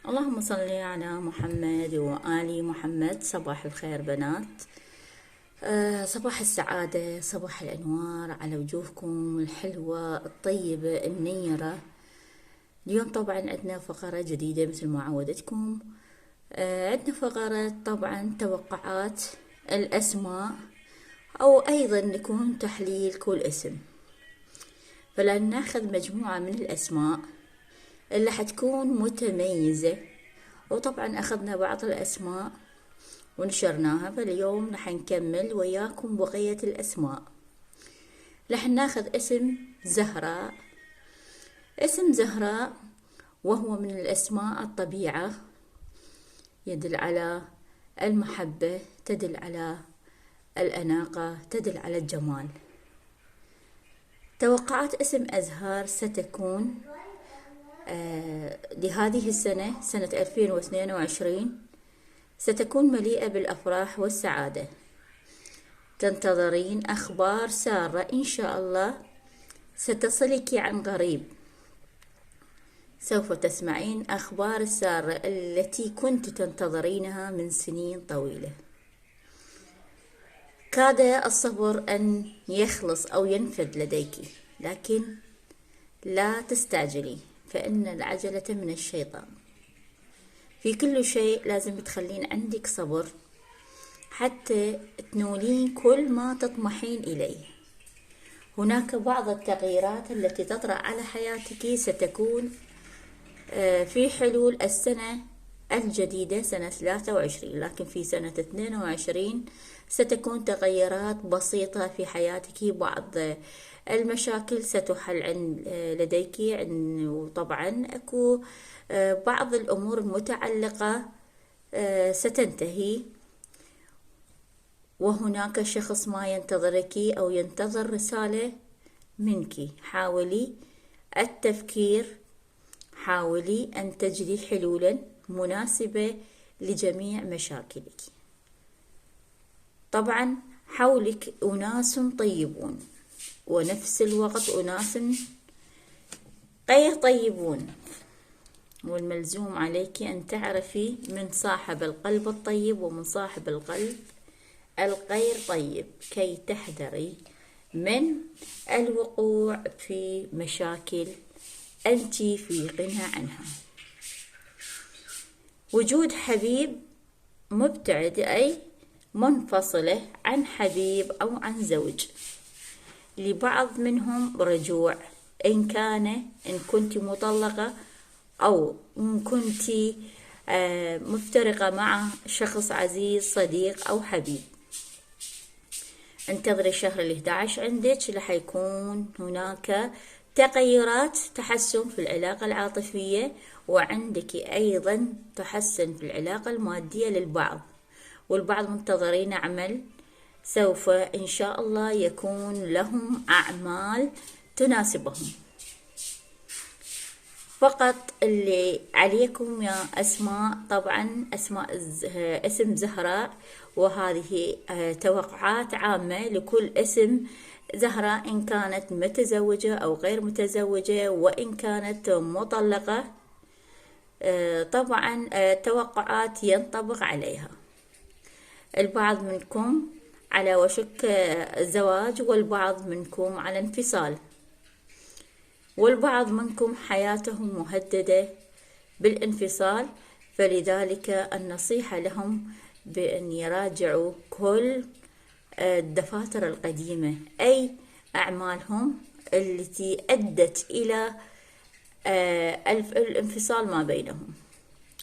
اللهم صل على محمد وآل محمد. صباح الخير بنات. صباح السعادة، صباح الأنوار على وجوهكم الحلوة الطيبة النيرة. اليوم طبعا عندنا فقرة جديدة مثل ما عودتكم. عندنا فقرة طبعا توقعات الأسماء، أو أيضا يكون تحليل كل اسم. فلن ناخذ مجموعة من الأسماء اللي حتكون متميزة، وطبعا أخذنا بعض الأسماء ونشرناها، فاليوم رح نكمل وياكم بقية الأسماء. رح ناخذ اسم زهراء. اسم زهراء وهو من الأسماء الطبيعة، يدل على المحبة، تدل على الأناقة، تدل على الجمال. توقعات اسم أزهار ستكون لهذه السنة، سنة 2022 ستكون مليئة بالأفراح والسعادة. تنتظرين أخبار سارة إن شاء الله ستصلك عن قريب. سوف تسمعين أخبار سارة التي كنت تنتظرينها من سنين طويلة. كاد الصبر أن يخلص أو ينفد لديك، لكن لا تستعجلي، فإن العجلة من الشيطان. في كل شيء لازم تخلين عندك صبر حتى تنولين كل ما تطمحين إليه. هناك بعض التغييرات التي تطرأ على حياتك ستكون في حلول السنة الجديدة سنة 23، لكن في سنة 22 ستكون تغيرات بسيطة في حياتك. بعض المشاكل ستحل لديك، وطبعا أكو بعض الأمور المتعلقة ستنتهي، وهناك شخص ما ينتظرك أو ينتظر رسالة منك. حاولي التفكير، حاولي أن تجدي حلولا مناسبة لجميع مشاكلك. طبعا حولك أناس طيبون، ونفس الوقت أناس غير طيبون، والملزوم عليك أن تعرفي من صاحب القلب الطيب ومن صاحب القلب الغير طيب، كي تحذري من الوقوع في مشاكل أنت في غنى عنها. وجود حبيب مبتعد، أي منفصلة عن حبيب أو عن زوج. لبعض منهم رجوع، إن كنت مطلقة أو إن كنت مفترقة مع شخص عزيز، صديق أو حبيب. انتظري الشهر 11 عندك، رح يكون هناك تغيرات، تحسن في العلاقة العاطفية، وعندك أيضا تحسن في العلاقة المادية للبعض، والبعض منتظرين عمل. سوف إن شاء الله يكون لهم أعمال تناسبهم. فقط اللي عليكم يا أسماء، طبعا اسم زهراء، وهذه توقعات عامة لكل اسم زهراء، إن كانت متزوجة أو غير متزوجة، وإن كانت مطلقة. طبعا توقعات ينطبق عليها. البعض منكم على وشك الزواج، والبعض منكم على انفصال، والبعض منكم حياته مهددة بالانفصال. فلذلك النصيحة لهم بأن يراجعوا كل الدفاتر القديمة، أي أعمالهم التي أدت إلى الانفصال ما بينهم.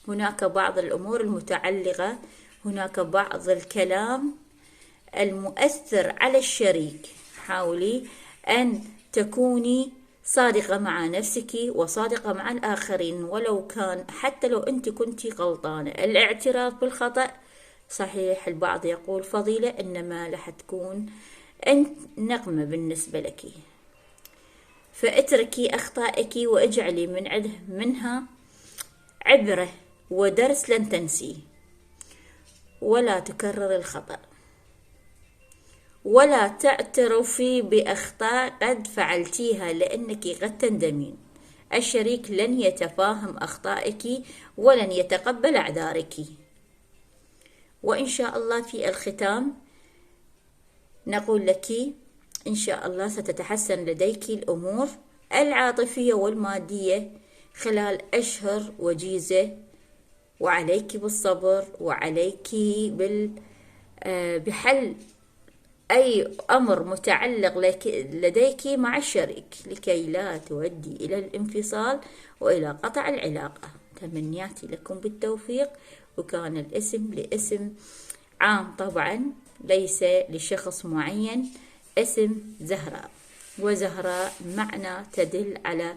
هناك بعض الأمور المتعلقة، هناك بعض الكلام المؤثر على الشريك. حاولي أن تكوني صادقة مع نفسك وصادقة مع الآخرين، ولو كان حتى لو أنت كنتي غلطانة. الاعتراف بالخطأ صحيح البعض يقول فضيلة، إنما رح تكون أنت نقمة بالنسبة لك. فاتركي أخطائك واجعلي منها عبرة ودرس لن تنسيه، ولا تكرر الخطأ، ولا تعترفي بأخطاء قد فعلتيها، لأنك قد تندمين. الشريك لن يتفاهم أخطائك ولن يتقبل أعذارك. وإن شاء الله في الختام نقول لك إن شاء الله ستتحسن لديك الأمور العاطفية والمادية خلال أشهر وجيزة، وعليك بالصبر، وعليك بحل أي أمر متعلق لديك مع الشريك لكي لا تؤدي إلى الانفصال وإلى قطع العلاقة. تمنياتي لكم بالتوفيق. وكان الاسم لاسم عام طبعا، ليس لشخص معين، اسم زهراء، وزهراء معنى تدل على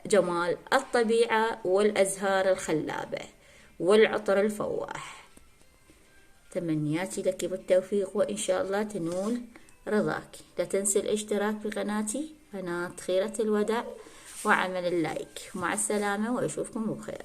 جمال الطبيعة والأزهار الخلابة والعطر الفواح. تمنياتي لك بالتوفيق، وإن شاء الله تنول رضاك. لا تنسي الاشتراك في قناتي، قناة خيرة الوداع، وعمل اللايك. مع السلامة وأشوفكم بخير.